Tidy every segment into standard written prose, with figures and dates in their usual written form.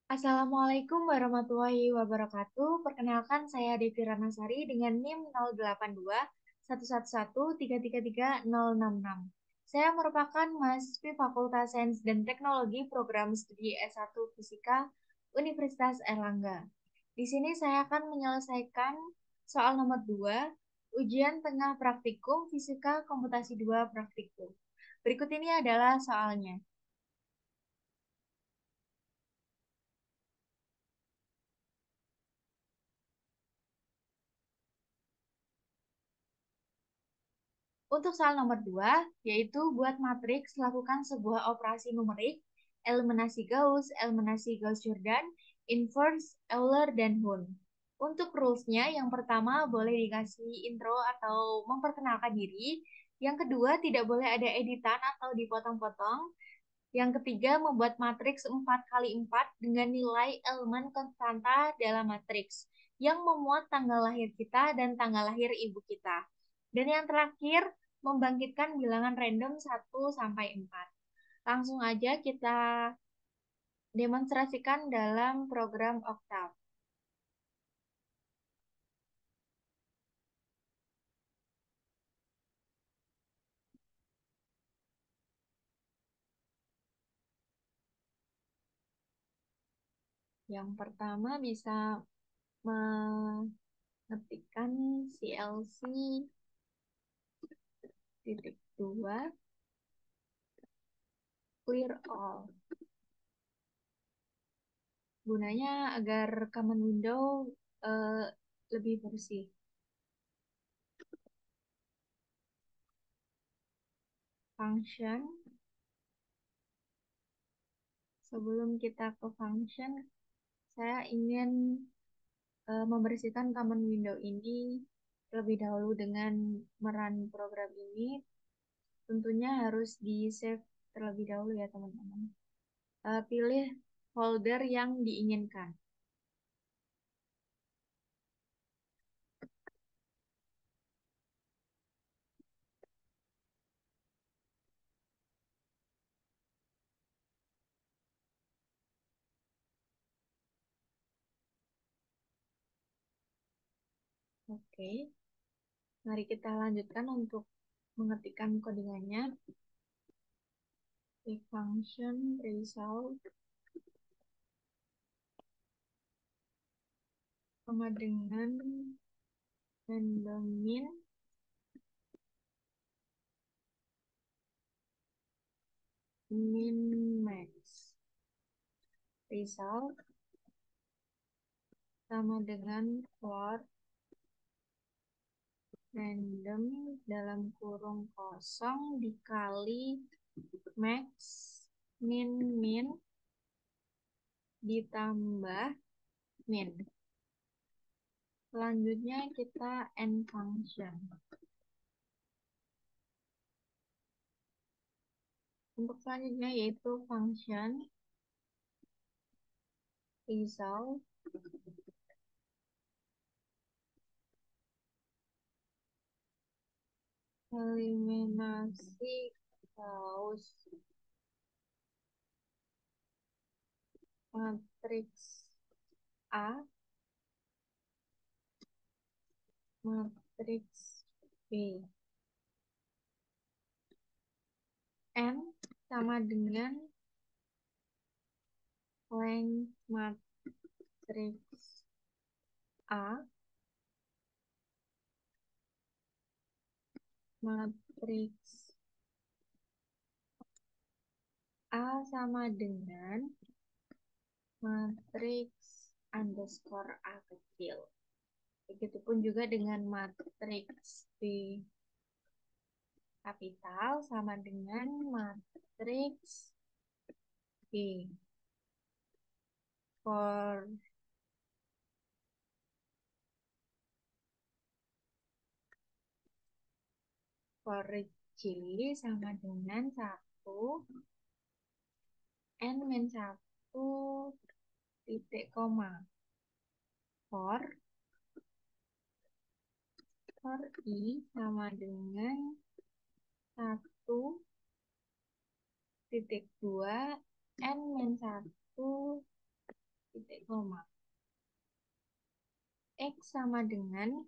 Assalamualaikum warahmatullahi wabarakatuh. Perkenalkan saya Devi Ranasari dengan NIM 08211113336066. Saya merupakan mahasiswi Fakultas Sains dan Teknologi Program Studi S1 Fisika Universitas Erlangga. Di sini saya akan menyelesaikan soal nomor 2, ujian tengah praktikum Fisika Komputasi 2 Praktikum. Berikut ini adalah soalnya. Untuk soal nomor 2, yaitu buat matriks, lakukan sebuah operasi numerik, eliminasi Gauss-Jordan, inverse, Euler, dan Hund. Untuk rules-nya, yang pertama boleh dikasih intro atau memperkenalkan diri. Yang kedua, tidak boleh ada editan atau dipotong-potong. Yang ketiga, membuat matriks 4 kali 4 dengan nilai elemen konstanta dalam matriks yang memuat tanggal lahir kita dan tanggal lahir ibu kita. Dan yang terakhir, membangkitkan bilangan random 1 sampai 4. Langsung aja kita demonstrasikan dalam program Octave. Yang pertama bisa mengetikkan CLC titik 2 clear all. Gunanya agar common window eh, lebih bersih. Function, sebelum kita ke function, saya ingin membersihkan common window ini lebih dahulu dengan merun program ini. Tentunya harus di save terlebih dahulu ya teman-teman. Pilih folder yang diinginkan. Oke, mari kita lanjutkan untuk mengetikkan codingannya. If function result sama dengan randomin min max. Result sama dengan for random dalam kurung kosong dikali max min min ditambah min. Selanjutnya kita end function. Untuk selanjutnya yaitu function result eliminasi Gauss matriks A, matriks B. N sama dengan length matriks A, matriks A sama dengan matriks underscore A kecil. Begitupun juga dengan matriks B kapital sama dengan matriks B. For J sama dengan 1 N min 1 titik koma. For I sama dengan 1 titik 2 N min 1 titik koma. X sama dengan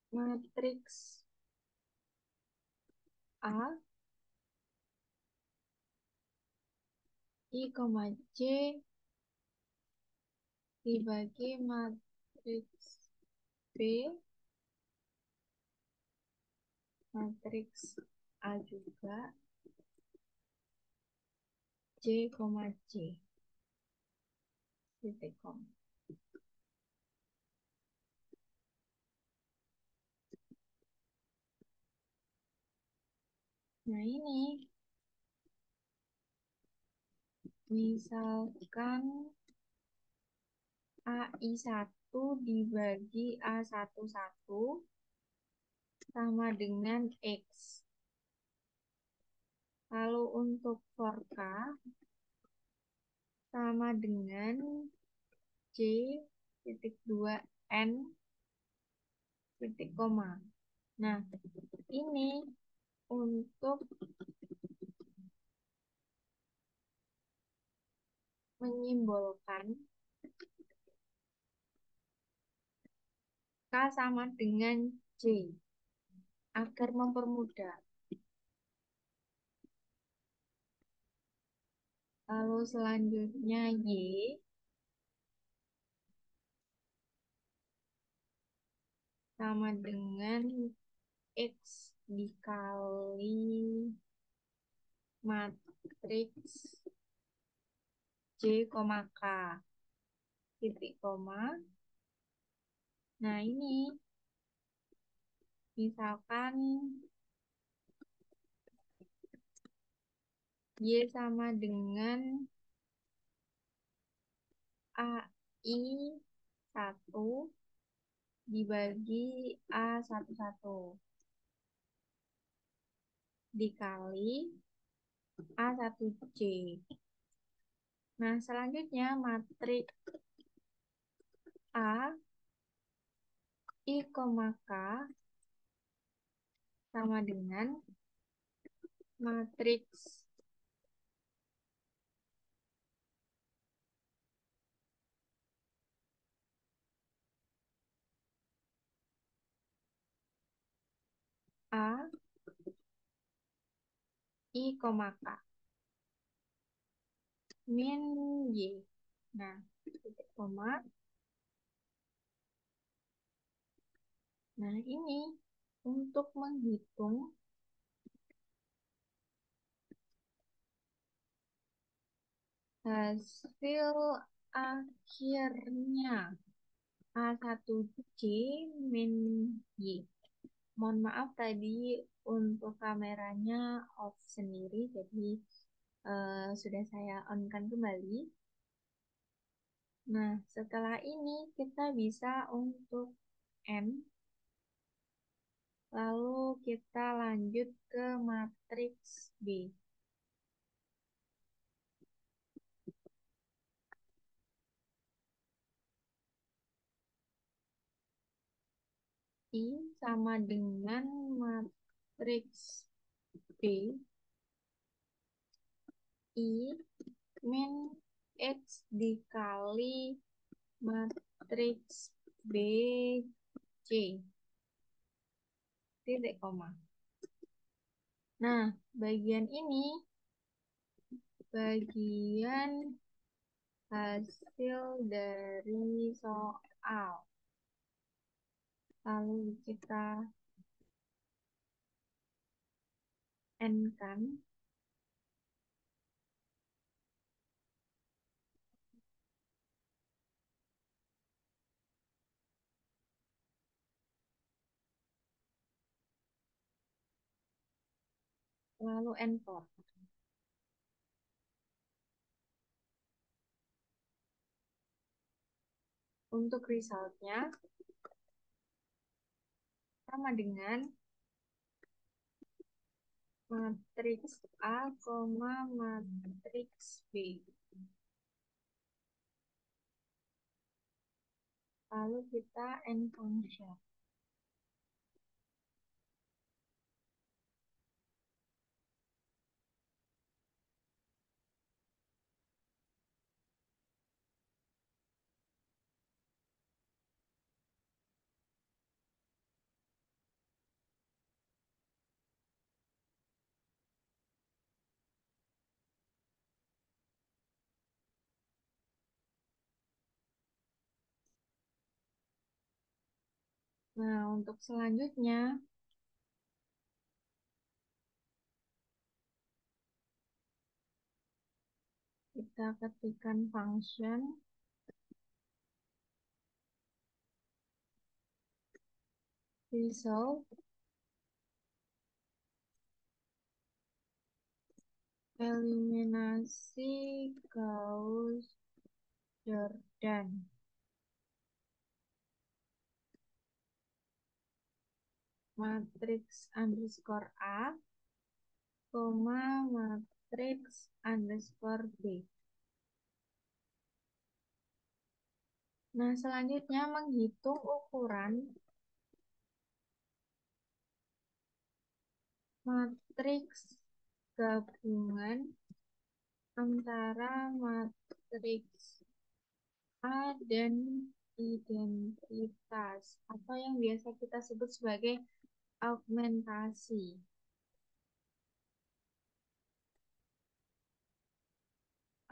matriks A I, J dibagi matriks B, matriks A juga, J, J, titik koma. Nah ini, misalkan AI1 dibagi A11 sama dengan X. Lalu untuk for K sama dengan J titik 2 N titik koma. Nah, ini untuk menyimbolkan K sama dengan J agar mempermudah. Lalu selanjutnya Y sama dengan X dikali matriks J, K titik koma. Nah ini misalkan Y sama dengan AI1 dibagi A11 dikali A1J. Nah, selanjutnya matriks A I, K sama dengan matriks A I, K min Y. Nah, titik koma. Nah, ini untuk menghitung hasil akhirnya A1J min Y. Mohon maaf tadi untuk kameranya off sendiri, jadi sudah saya on-kan kembali. Nah, setelah ini kita bisa untuk N, lalu kita lanjut ke matriks B. I sama dengan matriks B, I min X dikali matriks B, C, titik koma. Nah, bagian ini bagian hasil dari soal. Lalu kita N-kan. Lalu N4. Untuk resultnya sama dengan matriks A, matriks B. Lalu kita N function. Nah, untuk selanjutnya, kita ketikkan function result eliminasi Gauss Jordan. Matriks underscore A, koma matriks underscore B. Nah, selanjutnya menghitung ukuran matriks gabungan antara matriks A dan identitas, atau yang biasa kita sebut sebagai augmentasi.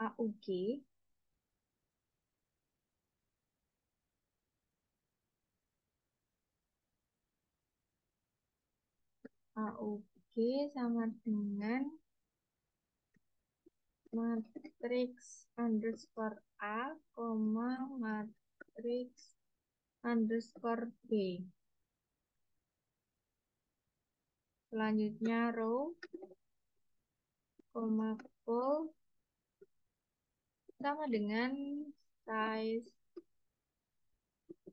AUG. AUG sama dengan matriks underscore A, koma matriks underscore B. Selanjutnya row, koma full sama dengan size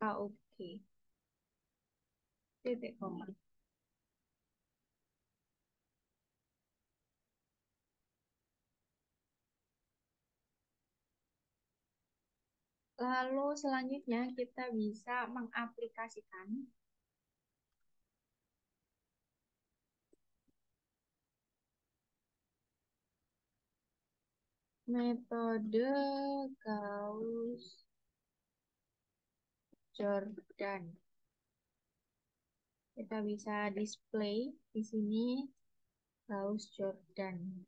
AUG. Titik koma. Lalu selanjutnya kita bisa mengaplikasikan metode Gauss-Jordan. Kita bisa display di sini Gauss-Jordan.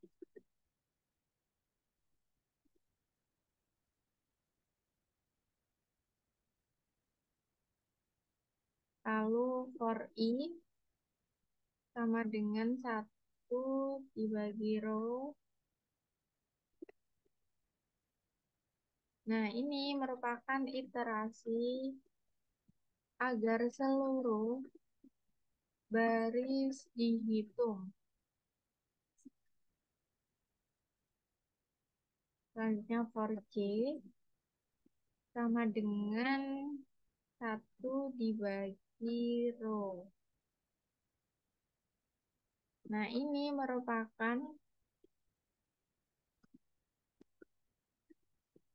Lalu for i sama dengan 1 dibagi row. Nah, ini merupakan iterasi agar seluruh baris dihitung. Selanjutnya for j sama dengan 1 dibagi row. Nah, ini merupakan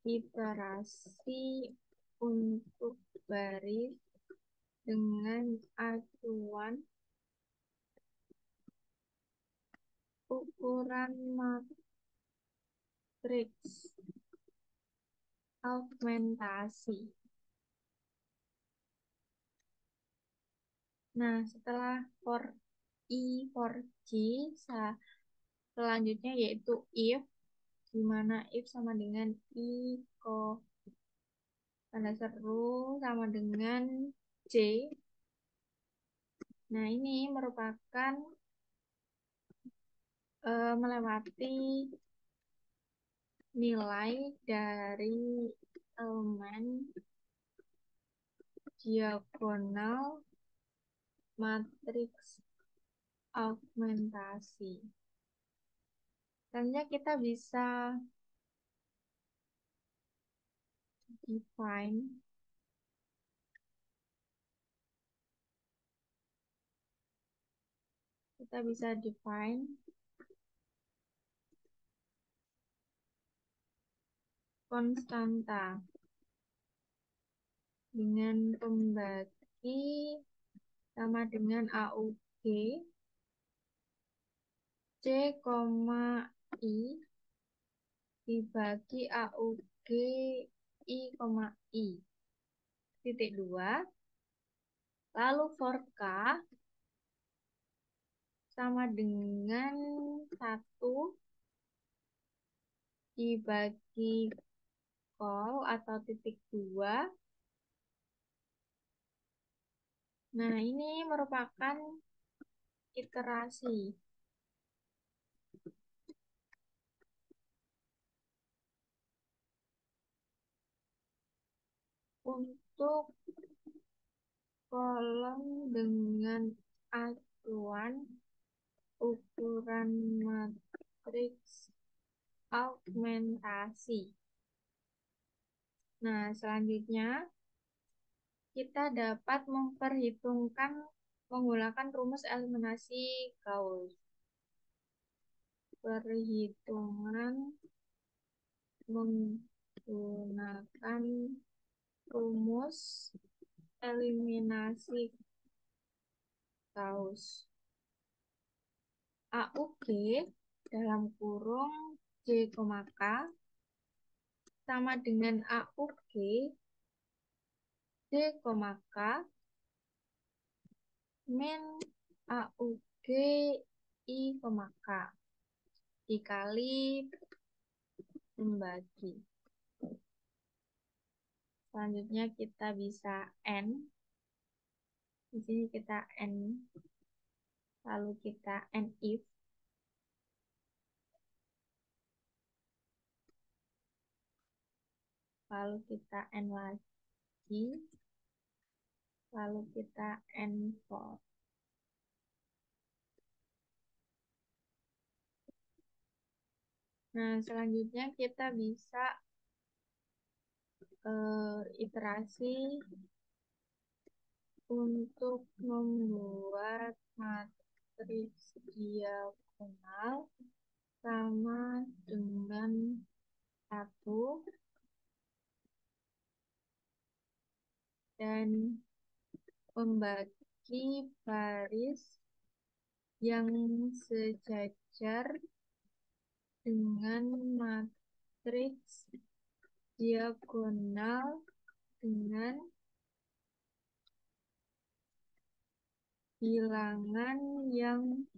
iterasi untuk baris dengan acuan ukuran matriks augmentasi. Nah, setelah for i, for j, selanjutnya yaitu if, di mana if sama dengan i, tanda seru sama dengan j. Nah, ini merupakan melewati nilai dari elemen diagonal matriks augmentasi. Selanjutnya kita bisa define konstanta dengan pembagi sama dengan AUG C, I dibagi AUG I, titik 2. Lalu for K sama dengan 1 dibagi call atau titik 2 Nah, ini merupakan iterasi. Untuk kolom dengan acuan ukuran matriks augmentasi. Nah, selanjutnya kita dapat memperhitungkan menggunakan rumus eliminasi Gauss. Perhitungan menggunakan rumus eliminasi Gauss. AUG dalam kurung J, K sama dengan AUG J, K min AUG I, K dikali membagi. Selanjutnya kita bisa N. Di sini kita N. Lalu kita N if. Lalu kita N lagi. Lalu kita N for. Nah, selanjutnya kita bisa iterasi untuk membuat matriks diagonal sama dengan 1 dan membagi baris yang sejajar dengan matriks diagonal dengan bilangan yang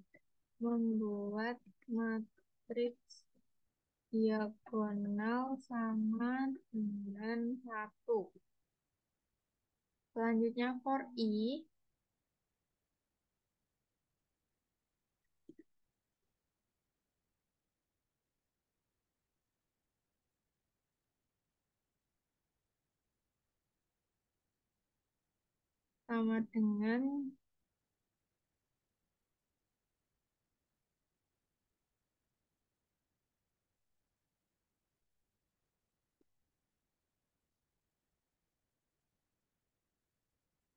membuat matriks diagonal sama dengan 1. Selanjutnya for I,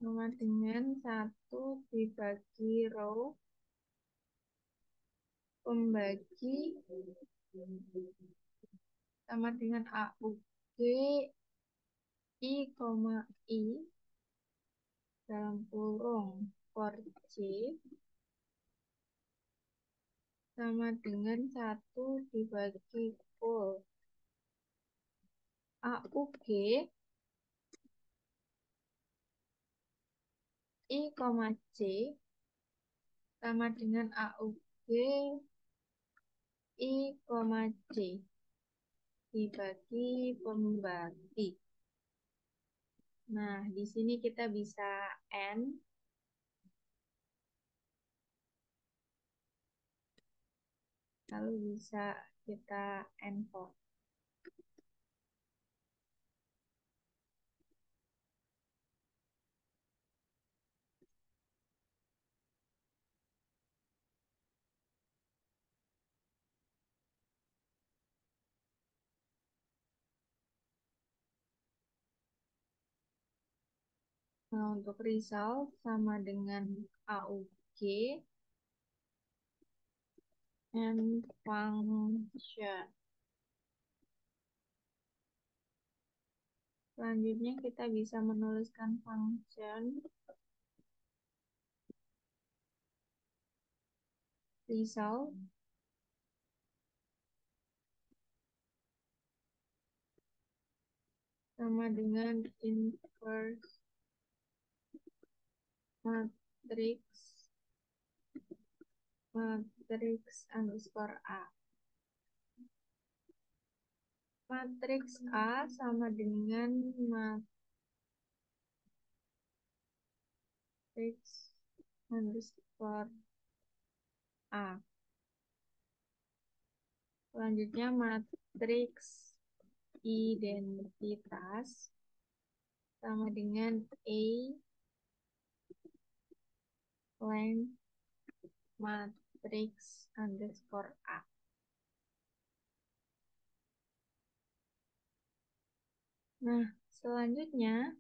sama dengan satu dibagi row pembagi sama dengan AUG I, I dalam kurung for J sama dengan 1 dibagi full AUG I, C sama dengan AUG I, C dibagi pembagi. Nah, di sini kita bisa N. Lalu bisa kita N4. Nah, untuk result sama dengan AUG and function. Selanjutnya kita bisa menuliskan function result sama dengan inverse matrix underscore A. Matriks A sama dengan Matrix underscore A. Selanjutnya matriks identitas sama dengan A length matrix underscore A. Nah, selanjutnya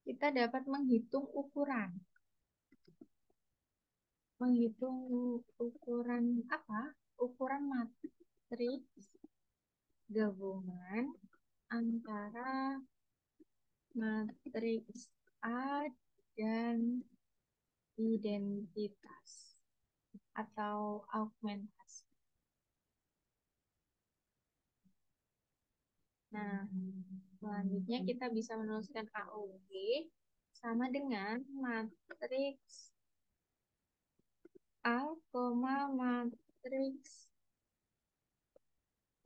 kita dapat menghitung ukuran. Menghitung ukuran apa? Ukuran matriks gabungan antara matriks A dan identitas atau augmentasi. Nah, selanjutnya kita bisa menuliskan AUG sama dengan matriks A, matriks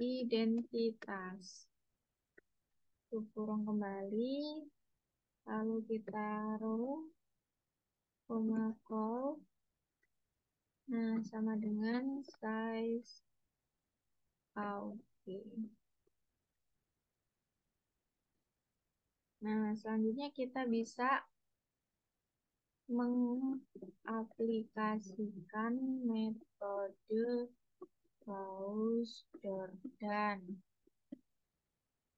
identitas. Kurung kembali, lalu kita row, call. Nah, sama dengan size AUG. Nah, selanjutnya kita bisa mengaplikasikan metode Gauss-Jordan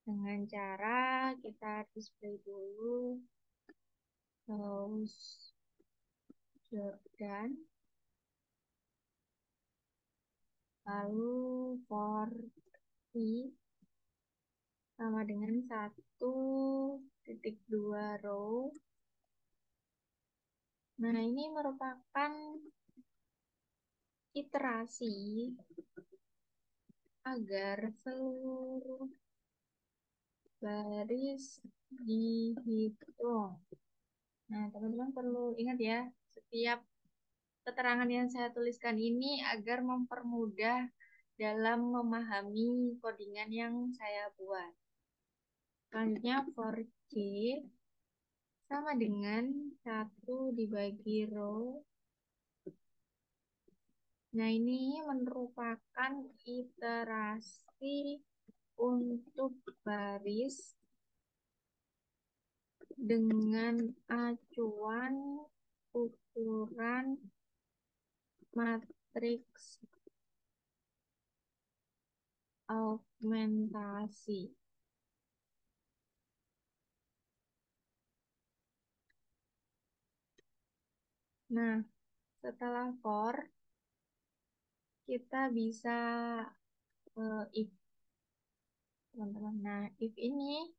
dengan cara kita display dulu Gauss-Jordan, lalu for i sama dengan 1,2 row. Nah, ini merupakan iterasi agar seluruh baris dihitung. Nah, teman-teman perlu ingat ya, setiap keterangan yang saya tuliskan ini agar mempermudah dalam memahami codingan yang saya buat. Selanjutnya for C sama dengan 1 dibagi row. Nah, ini merupakan iterasi untuk baris dengan acuan ukuran matriks augmentasi. Nah, setelah for, kita bisa if, teman-teman. Nah, if ini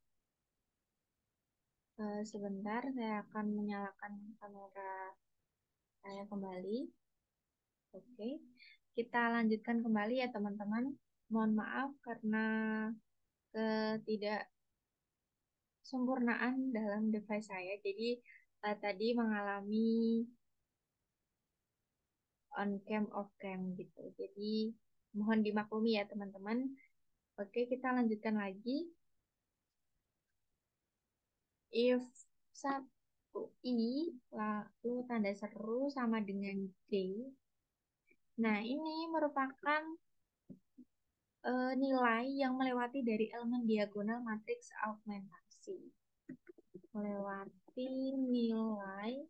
sebentar saya akan menyalakan kamera saya kembali. Oke, kita lanjutkan kembali ya teman-teman. Mohon maaf karena ketidaksempurnaan dalam device saya. Jadi tadi mengalami on cam off cam gitu. Jadi mohon dimaklumi ya teman-teman. Oke, kita lanjutkan lagi. If 1i lalu tanda seru sama dengan D. Nah, ini merupakan nilai yang melewati dari elemen diagonal matriks augmentasi. Melewati nilai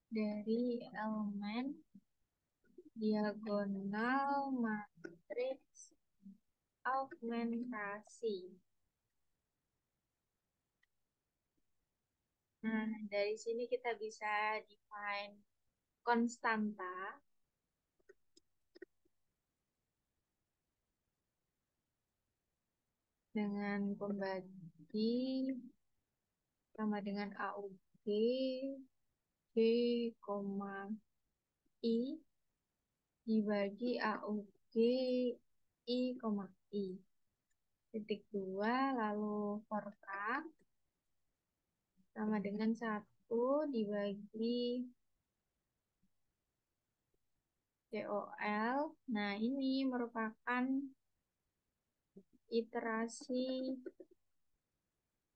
dari elemen diagonal matriks augmentasi. Nah, dari sini kita bisa define konstanta dengan pembagi sama dengan AUG G, I dibagi AUG I, I. Titik 2 lalu for K sama dengan 1 dibagi COL. Nah, ini merupakan iterasi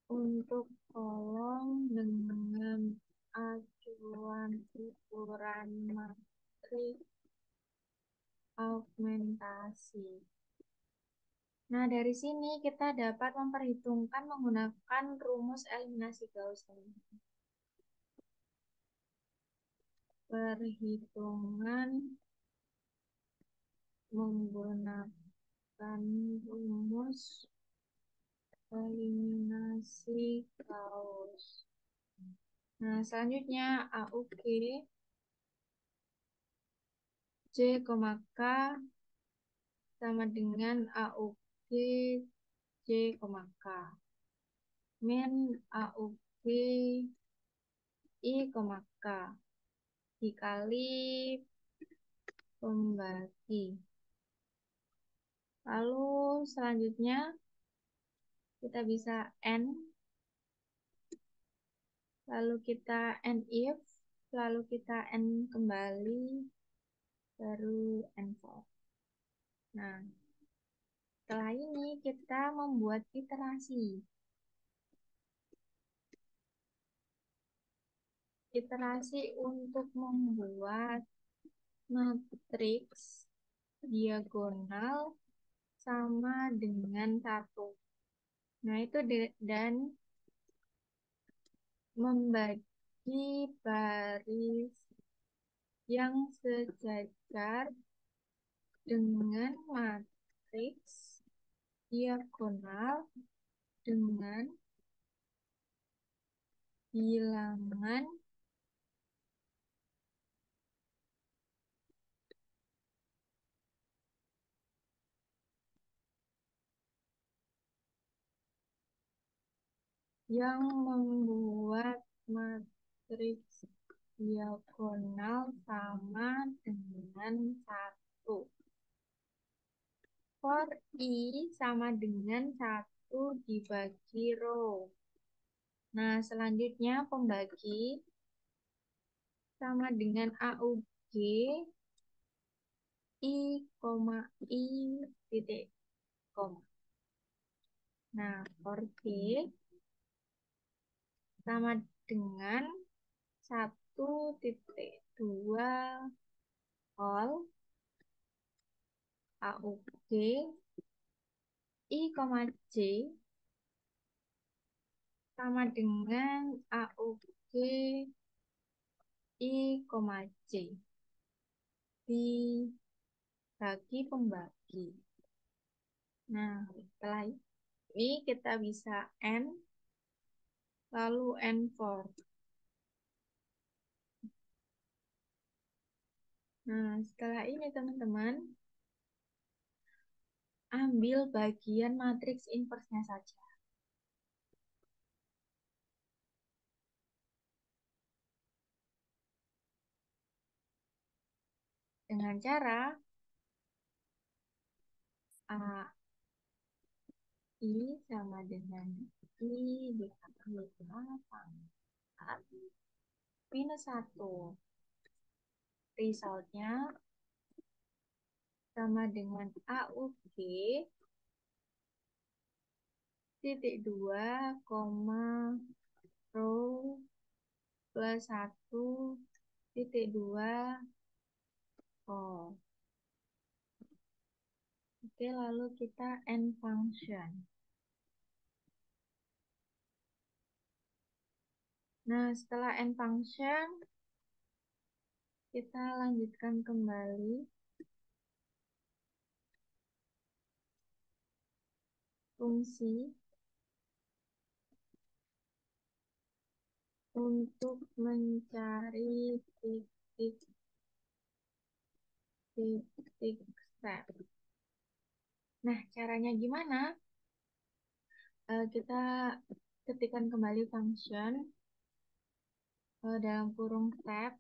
Untuk kolom dengan acuan ukuran matriks augmentasi. Nah, dari sini kita dapat memperhitungkan menggunakan rumus eliminasi Gaussian. Perhitungan menggunakan rumus eliminasi Gauss. Nah, selanjutnya AUG J, K sama dengan AUG J, K. Min AUG I, K dikali pembagi. Lalu selanjutnya kita bisa N, lalu kita N if, lalu kita N kembali, baru N for. Nah, setelah ini kita membuat iterasi. Iterasi untuk membuat matriks diagonal sama dengan 1. Nah, itu dan membagi baris yang sejajar dengan matriks diagonal dengan bilangan yang membuat matriks diagonal sama dengan 1. For I sama dengan 1 dibagi row. Nah, selanjutnya pembagi sama dengan AUG I, titik, koma. Nah, for G sama dengan 1,2 all AUG I, J sama dengan AUG I, J dibagi pembagi. Nah, setelah ini kita bisa N lalu N4. Nah, setelah ini teman-teman ambil bagian matriks inversnya saja. Dengan cara A I sama dengan I dikali 8 minus 1. Resultnya sama dengan AUG titik 2, row plus 1 titik 2 oh. Oke, lalu kita N function. Nah, setelah N function kita lanjutkan kembali fungsi untuk mencari titik step. Nah, caranya gimana? Kita ketikkan kembali function dalam kurung step,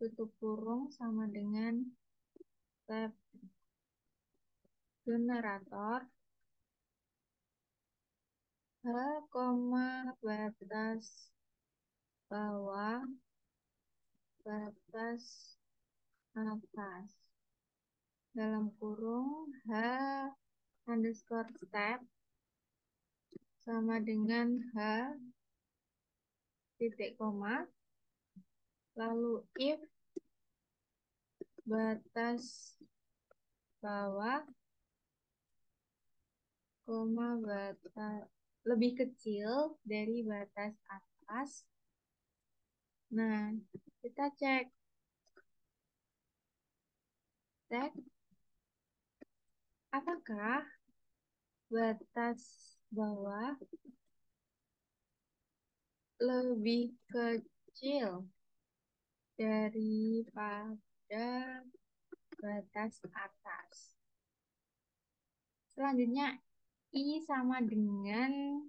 tutup kurung sama dengan step generator batas bawah batas atas dalam kurung H underscore step sama dengan H titik koma, lalu if batas bawah, koma batas lebih kecil dari batas atas. Nah, kita cek apakah batas bawah lebih kecil daripada batas atas. Selanjutnya, I sama dengan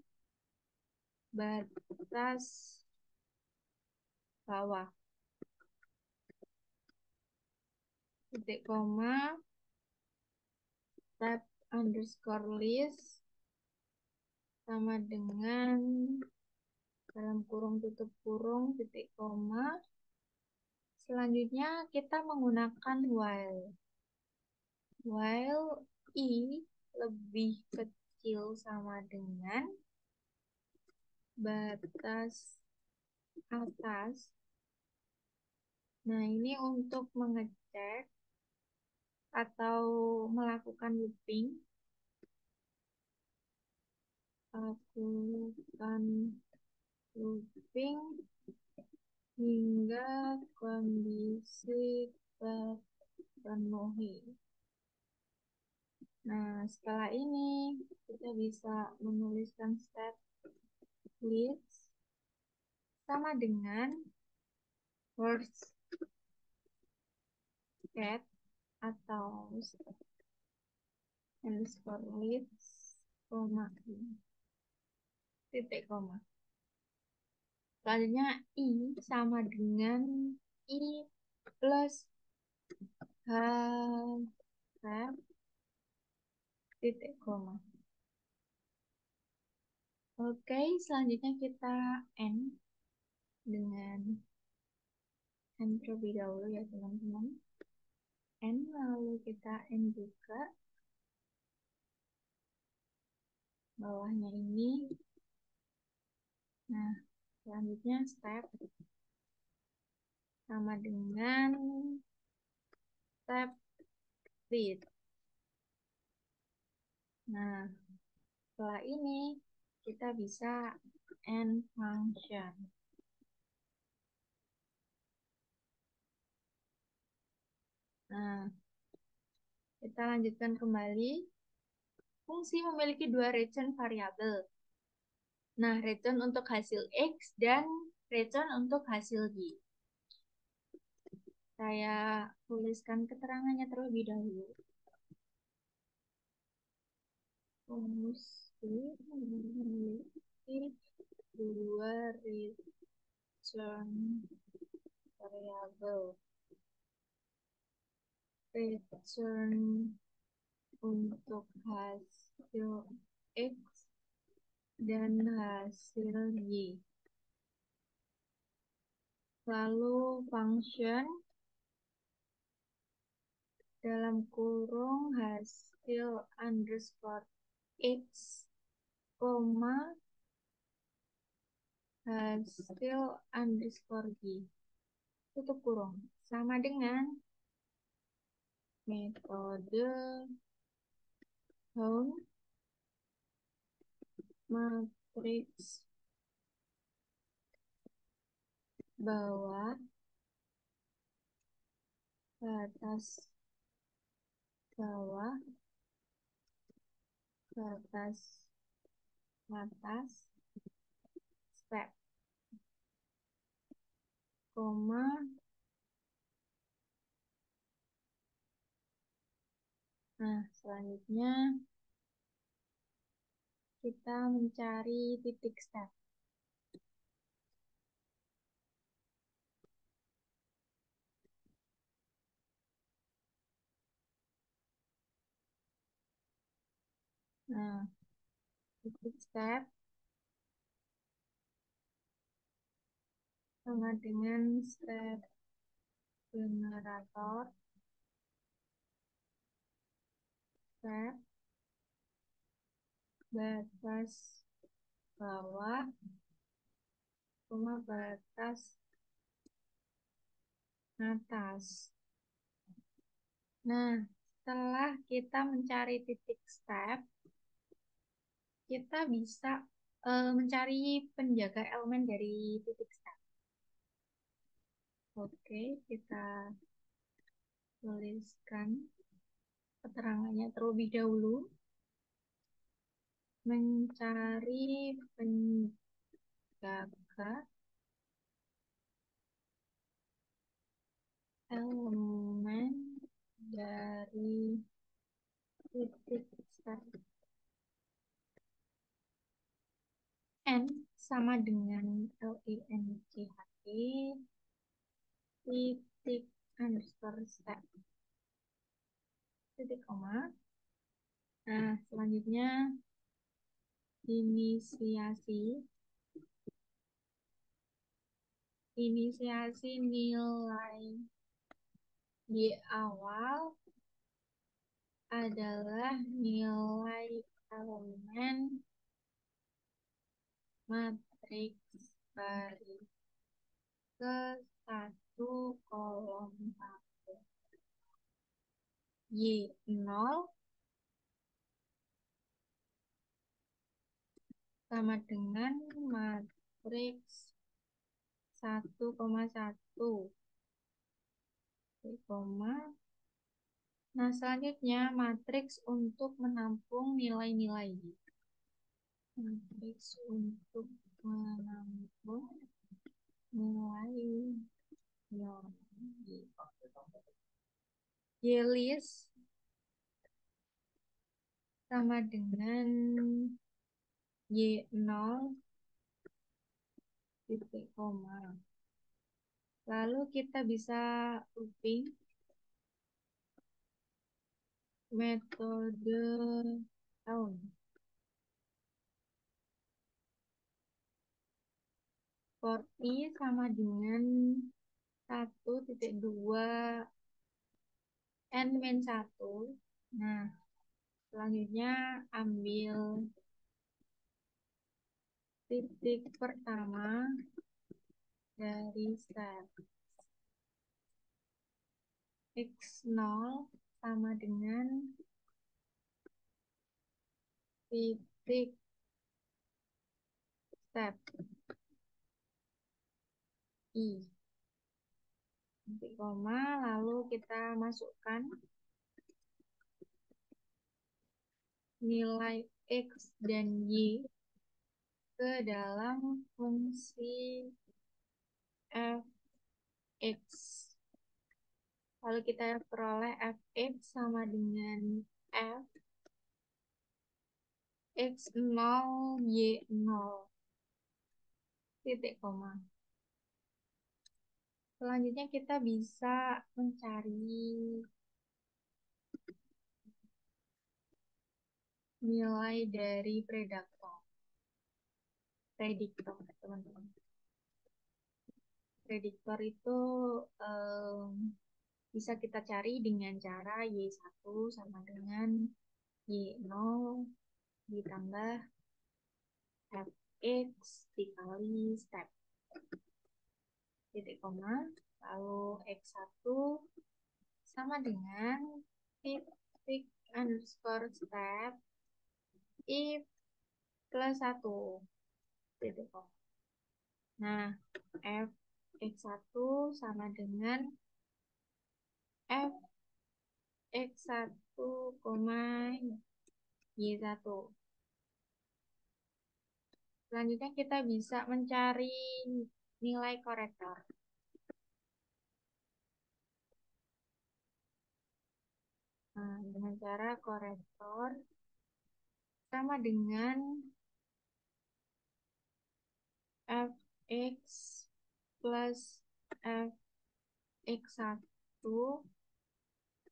batas bawah. Titik koma, tab underscore list sama dengan dalam kurung tutup kurung titik koma. Selanjutnya kita menggunakan while. While I lebih kecil sama dengan batas atas. Nah, ini untuk mengecek atau melakukan looping. Lakukan looping hingga kondisi terpenuhi. Nah, setelah ini kita bisa menuliskan step list sama dengan words get atau underscore list koma titik koma. Selanjutnya I sama dengan I plus H tab titik koma. Oke, selanjutnya kita N dengan N terlebih dahulu ya teman-teman. N lalu kita N juga bawahnya ini. Nah, selanjutnya step sama dengan step read. Nah, setelah ini kita bisa end function. Nah, kita lanjutkan kembali. Fungsi memiliki dua return variabel. Nah, return untuk hasil X dan return untuk hasil Y. Saya tuliskan keterangannya terlebih dahulu. Fungsi memiliki dua return variabel. Return untuk hasil X dan hasil Y. Lalu function dalam kurung hasil underscore X, koma hasil underscore Y. Tutup kurung. Sama dengan metode home matriks bawah batas bawah batas atas step koma. Nah, selanjutnya kita mencari titik step. Nah, titik step sama dengan step generator, step batas bawah, koma batas atas. Nah, setelah kita mencari titik step, kita bisa mencari penjaga elemen dari titik step. Oke, kita tuliskan keterangannya terlebih dahulu. Mencari penjaga elemen dari titik start N sama dengan LINCHT titik underscore step titik koma. Nah, selanjutnya inisiasi nilai di awal adalah nilai elemen matriks baris ke satu kolom satu. Y0 sama dengan matriks 1,1 koma. Nah, selanjutnya matriks untuk menampung nilai-nilai. Matriks untuk menampung nilai Y-list sama dengan Y0 titik koma. Lalu kita bisa looping metode tahun. For I sama dengan 1,2 N-1. Nah, selanjutnya ambil titik pertama dari step X0 sama dengan titik step I. Titik koma, lalu kita masukkan nilai X dan Y ke dalam fungsi fx. Lalu kita peroleh fx sama dengan f x0 y0 titik koma. Selanjutnya kita bisa mencari nilai dari prediktor, teman-teman. Prediktor itu bisa kita cari dengan cara Y1 sama dengan Y0 ditambah Fx dikali step titik koma, lalu X1 sama dengan titik underscore step if plus 1 titik koma. Nah, Fx1 sama dengan F X1, Y1. Selanjutnya kita bisa mencari nilai korektor. Nah, dengan cara korektor sama dengan Fx plus Fx1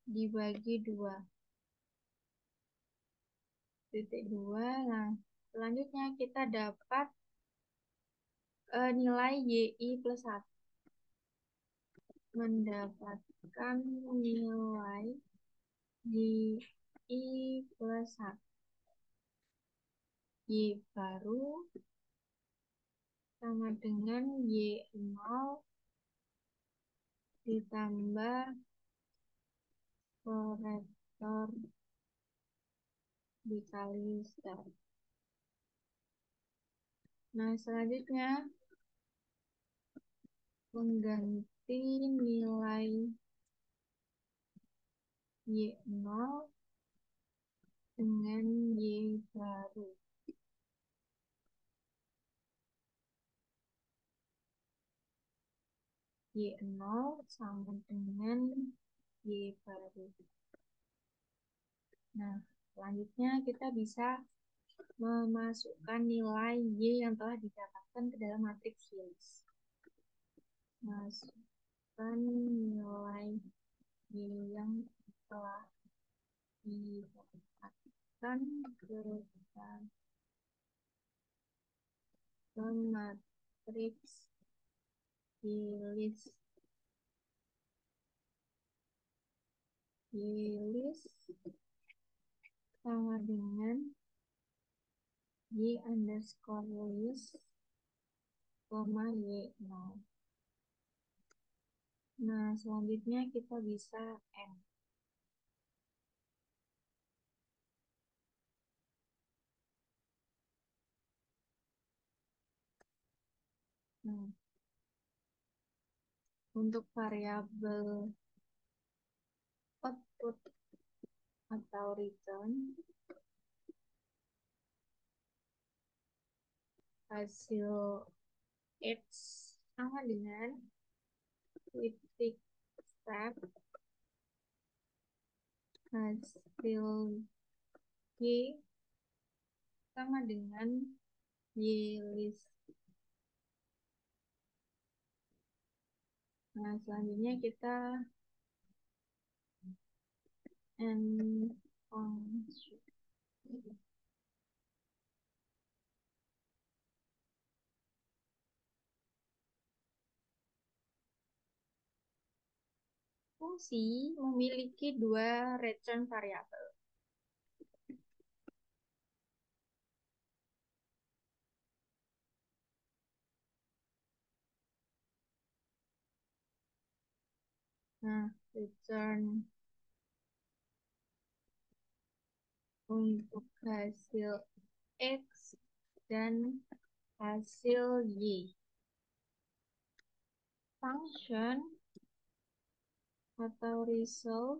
dibagi 2. Titik 2. Nah, selanjutnya kita dapat nilai YI plus 1. Mendapatkan nilai YI plus 1. Y baru sama dengan Y0 ditambah korektor dikali step. Nah, selanjutnya mengganti nilai Y0 dengan Y baru. Y0 sama dengan Y baru. Nah, selanjutnya kita bisa memasukkan nilai Y yang telah didapatkan ke dalam matriks Hills. Masukkan nilai Y yang telah didapatkan ke matriks Hills. Y sama dengan Y underscore list, Y0. Nah, selanjutnya kita bisa N. Nah, untuk variabel output atau return, hasil X sama dengan titik step, hasil Y sama dengan Y list. Nah, selanjutnya kita N function. Fungsi memiliki dua return variabel. Nah, return untuk hasil X dan hasil Y. Function atau result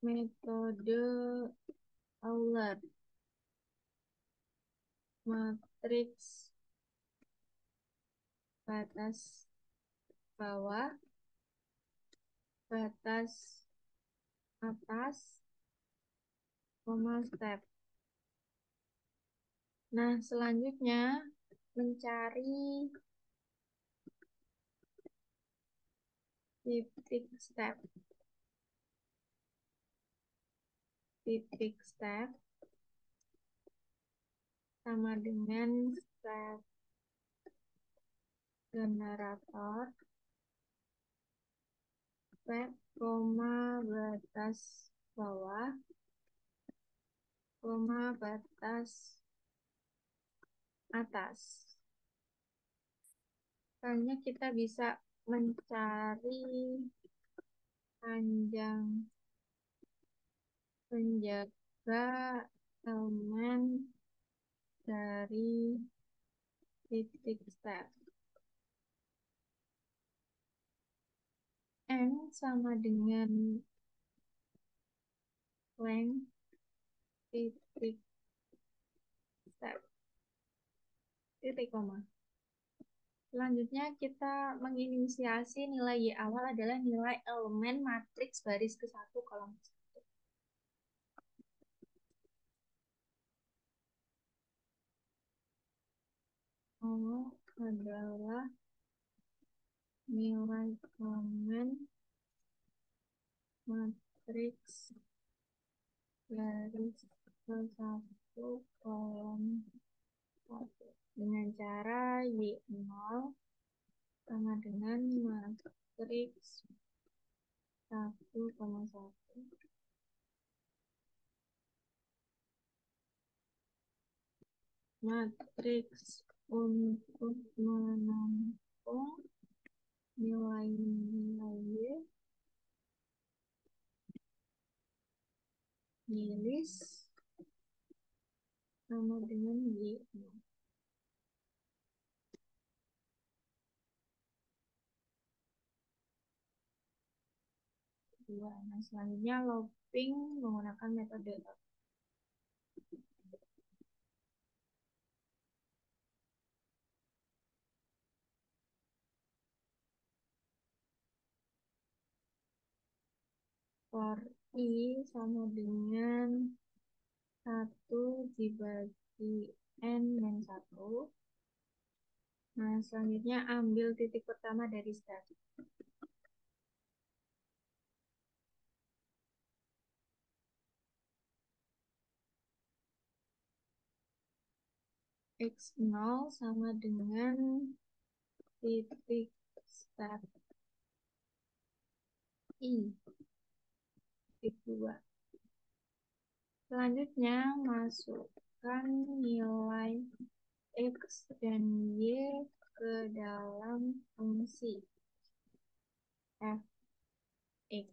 metode Euler matriks batas bawah, batas atas, step. Nah, selanjutnya mencari titik step. Titik step sama dengan step generator, step, batas bawah, batas atas. Soalnya kita bisa mencari panjang penjaga elemen dari titik step. N sama dengan length titik step. Titik koma. Selanjutnya kita menginisiasi nilai Y awal adalah nilai elemen matriks baris ke-1 kolom ke-1. Awal adalah nilai elemen matriks baris ke-1 kolom 1 dengan cara Y0 sama dengan matriks 1,1. Matriks untuk menampung nilai-nilai Y Y sama dengan Y. Dua. Nah, selanjutnya looping menggunakan metode for I sama dengan satu dibagi N min satu. Nah, selanjutnya ambil titik pertama dari step. X0 sama dengan titik start I, titik 2. Selanjutnya, masukkan nilai X dan Y ke dalam fungsi fx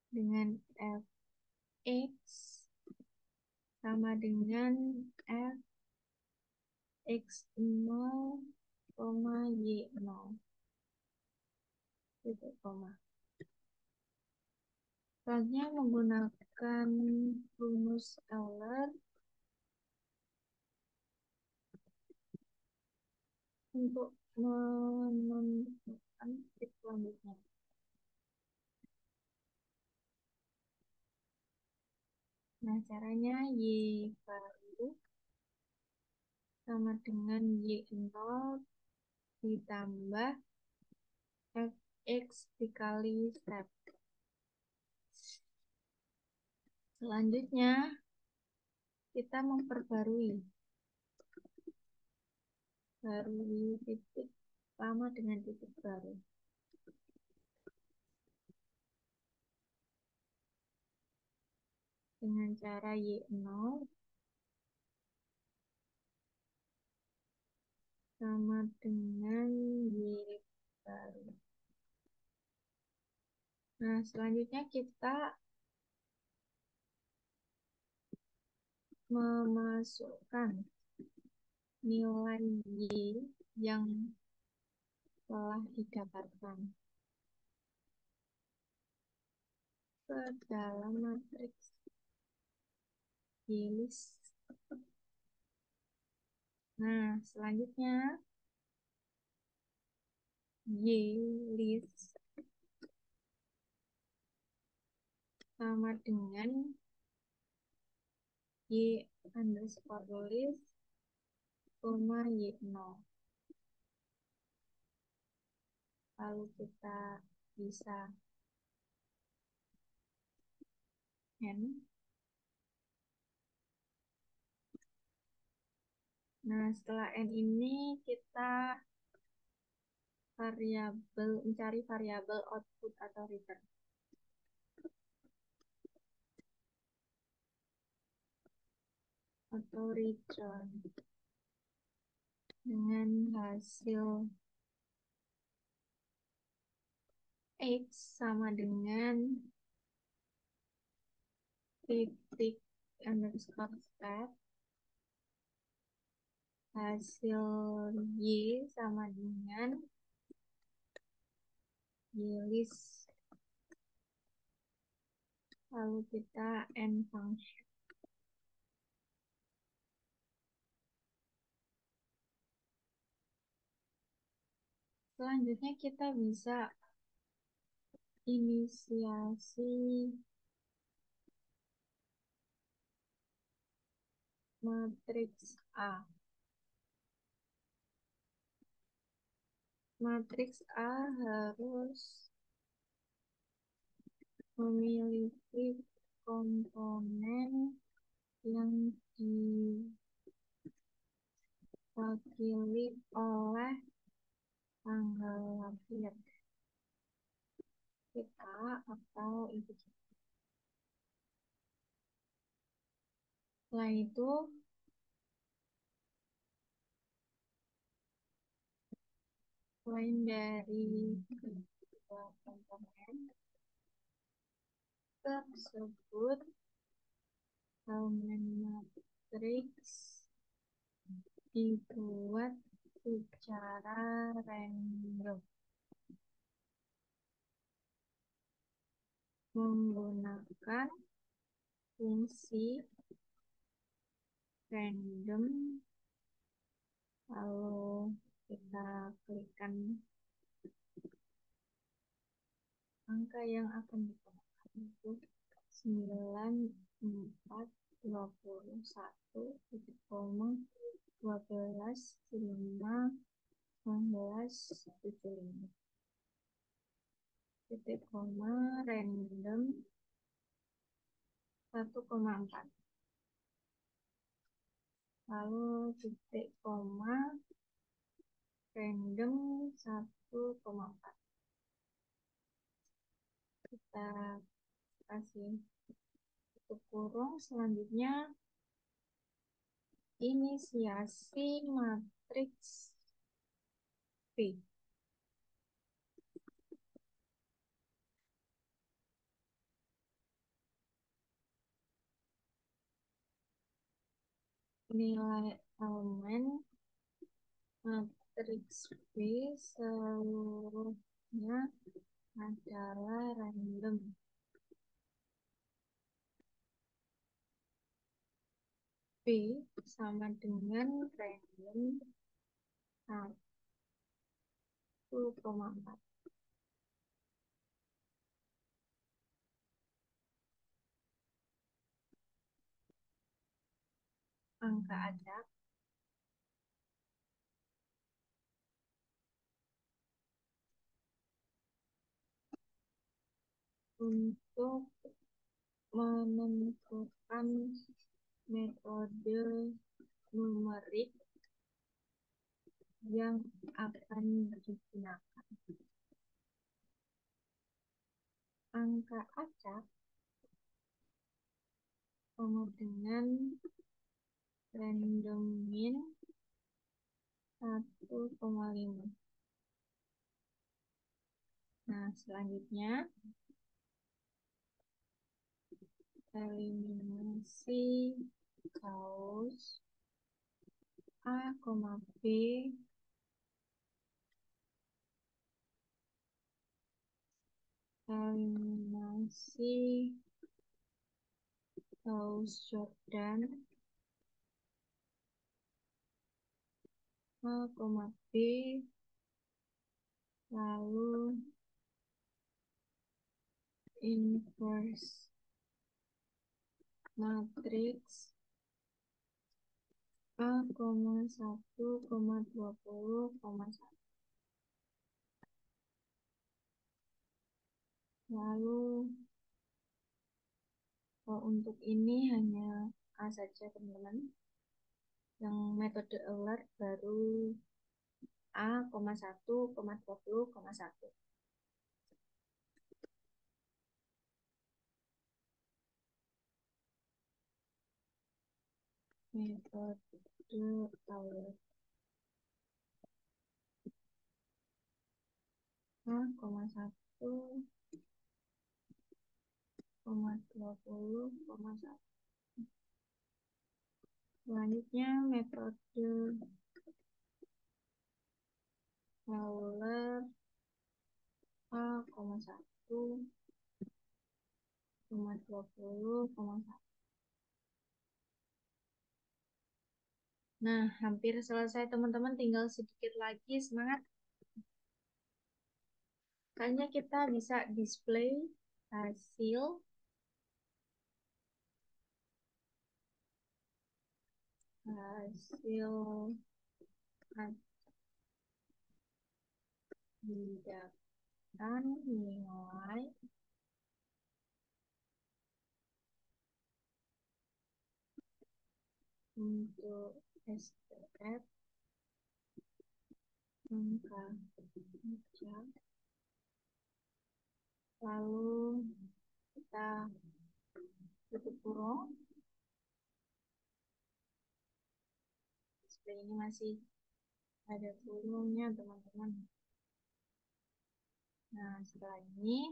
dengan fx sama dengan fx0, y0. Titik koma. Selanjutnya menggunakan rumus Euler untuk menentukan titik selanjutnya. Nah, caranya Y baru sama dengan Y0 ditambah fx dikali step. Selanjutnya, kita memperbarui titik lama dengan titik baru. Dengan cara Y0 sama dengan Y baru. Nah, selanjutnya kita memasukkan nilai Y yang telah didapatkan ke dalam matriks Y-list. Nah, selanjutnya Y-list sama dengan Y underscore list, Y0. Lalu kita bisa N. Nah, setelah N ini kita mencari variabel output atau return. Atau return dengan hasil X sama dengan titik underscore step, hasil Y sama dengan Y list, lalu kita N function. Selanjutnya kita bisa inisiasi matriks A. Matriks A harus memiliki komponen yang diwakili oleh tanggal lahir kita atau ibu kita. Setelah itu Selain dari kedua komponen tersebut, elemen matriks dibuat secara random menggunakan fungsi random. Lalu kita klikkan angka yang akan dikeluarkan itu 9421 titik koma 12 1975 titik koma random 1,4, lalu titik koma random 1,4. Kita kasih tutup kurung. Selanjutnya inisiasi matriks P. Nilai elemen matriks P seluruhnya adalah random. P sama dengan random 1,4. Angka acak untuk menentukan metode numerik yang akan digunakan. Angka acak sama dengan random min 1,5. Nah, selanjutnya eliminasi kaos A, B eliminasi kaos Jordan A, B lalu inverse matriks A, 1,20,1. Lalu untuk ini hanya A saja teman-teman. Yang metode Euler baru A, 1,20,1. Metode Euler A, 1,20,1. Selanjutnya metode Euler A, 1,20,1. Nah, hampir selesai teman-teman, tinggal sedikit lagi, semangat. Kayaknya kita bisa display hasil didapatkan nilai untuk SPF angka acak. Lalu kita tutup kurung. Display ini masih ada kurungnya teman-teman. Nah, setelah ini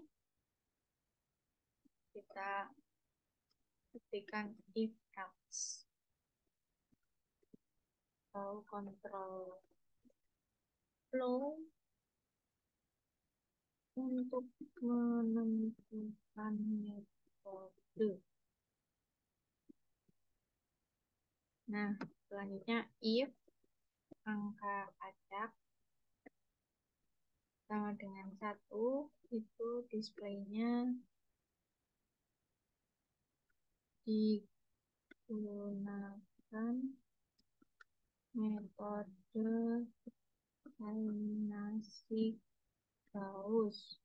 kita ketikkan if else atau control flow untuk menentukan metode. Nah, selanjutnya if angka acak sama dengan 1, itu displaynya digunakan metode eliminasi Gauss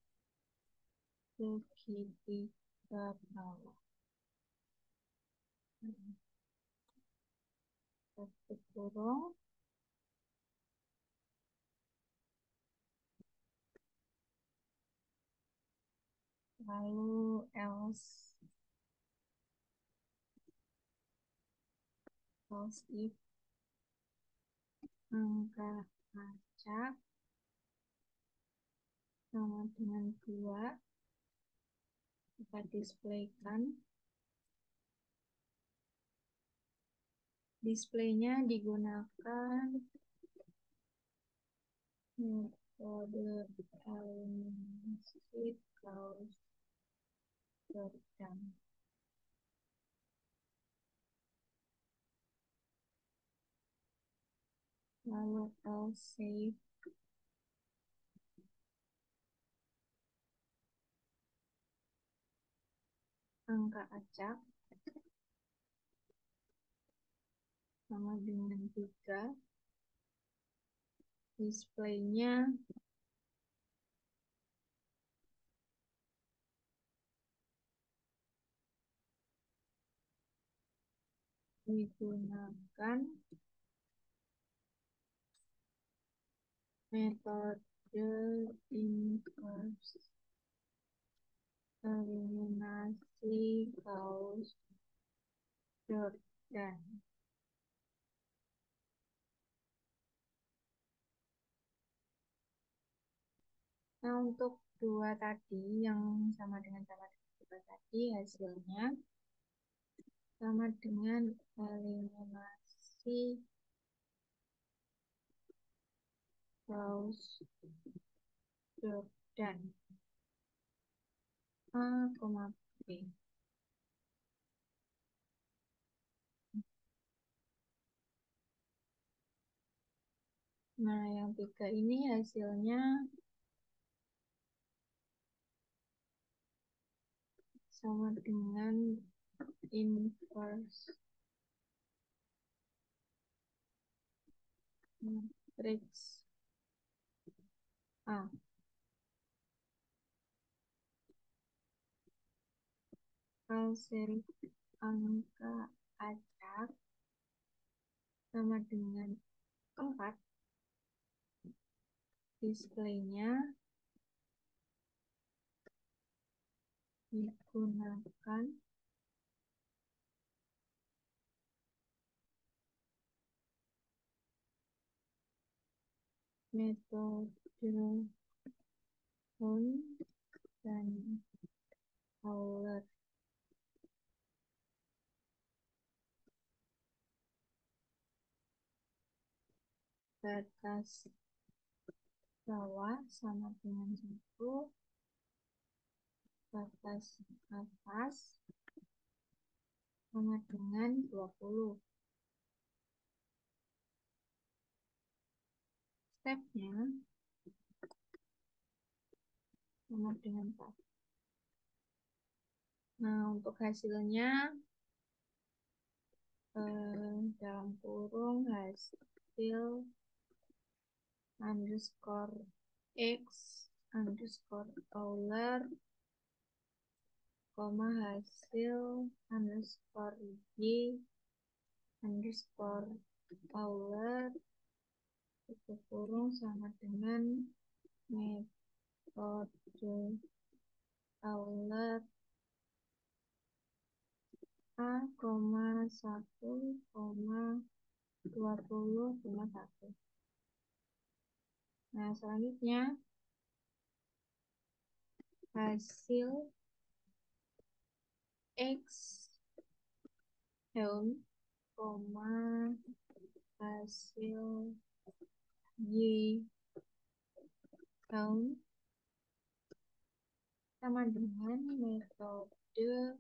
segitiga bawah. Satu kurung, lalu else if angka acak sama dengan 2, kita displaykan. Displaynya digunakan metode eliminasi Gauss Jordan. Lalu else save angka acak sama dengan 3, displaynya digunakan metode inverse eliminasi Gauss Jordan. Nah, untuk 2 tadi yang sama dengan 2 tadi, hasilnya sama dengan eliminasi Gauss Jordan A, B. Nah, yang 3 ini hasilnya sama dengan inverse matrix A. Hasil angka acak sama dengan 4, displaynya digunakan metode Hund dan Euler. Batas bawah sama dengan 1, batas atas sama dengan 20. Stepnya sama dengan 4. Nah, untuk hasilnya dalam kurung hasil underscore X underscore Euler, koma hasil underscore Y underscore Euler, tutup kurung sama dengan metode Euler A, 1, 20,1. Nah, selanjutnya hasil X daun, koma, hasil Y daun sama dengan metode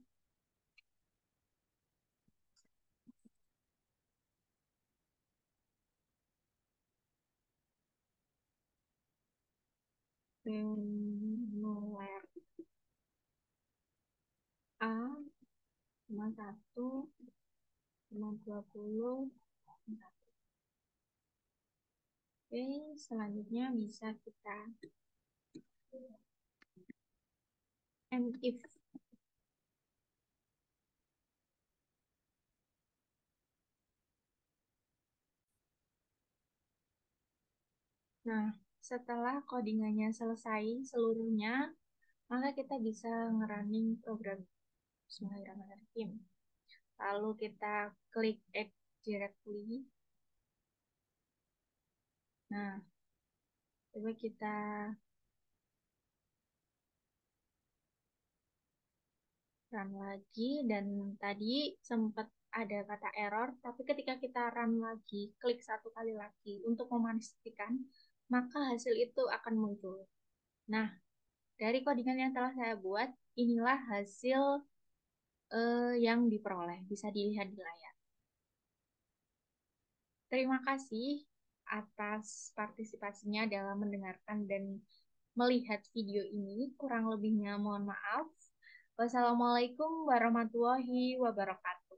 granuler A cuma 1 cuma 20. Oke, selanjutnya bisa kita and if. Nah, setelah codingannya selesai seluruhnya, maka kita bisa ngerunning program. Bismillahirrahmanirrahim. Lalu kita klik add directly. Nah, coba kita run lagi, dan tadi sempat ada kata error, tapi ketika kita run lagi, klik satu kali lagi untuk memastikan, maka hasil itu akan muncul. Nah, dari codingan yang telah saya buat, inilah hasil yang diperoleh. Bisa dilihat di layar. Terima kasih atas partisipasinya dalam mendengarkan dan melihat video ini. Kurang lebihnya mohon maaf. Wassalamualaikum warahmatullahi wabarakatuh.